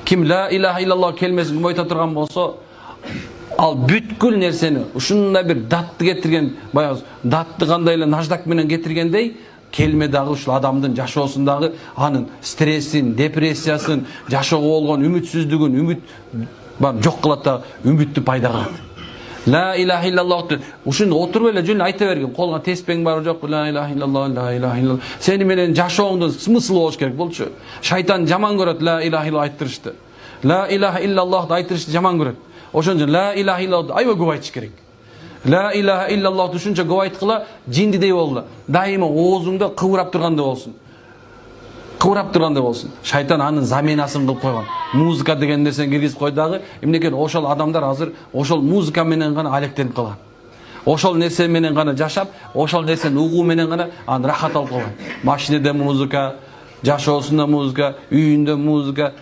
Kim la ilahe illallah kelimesini kılmay oturgan bolsa, al бүткүл нерсени ушундай бир датты кетирген, баягы датты кандай эле наждак менен кетиргендей, келме дагы ушул адамдын жашоосундагы анын стрессин, депрессиясын, жашоого болгон үмүтсүздүгүн, үмүт жок кылат да үмүттү пайда кылат. La ilahe illallah ушуну отуруп эле жөн айта берген, колуңа теспең бар жок, la ilahe illallah, la ilahe illallah. Сени менен жашооңдун смыслы болуш керек болчу. Шайтан жаман көрөт la ilahe illallah айттырышты. La ilahe illallah айттырышты жаман көрөт. Ошон үчүн la ilahe illallah аябай көп айтыш керек. La ilahe illallah ушунча көп айткыла, жиндидей болду. Дайыма оозуңда кыбырап тургандай болсун. Кыбырап тургандай болсун. Шайтан анын заменасын кылып койгон. Музыка деген нерсени киргизип койдагы, эмнеге ошол адамдар азыр ошол музыка менен гана алектенип калган. Ошол нерсе менен гана жашап, ошол нерсени угуу менен гана аны рахат алып калган. Машинеде музыка, жашоосунда музыка, үйүндө музыка,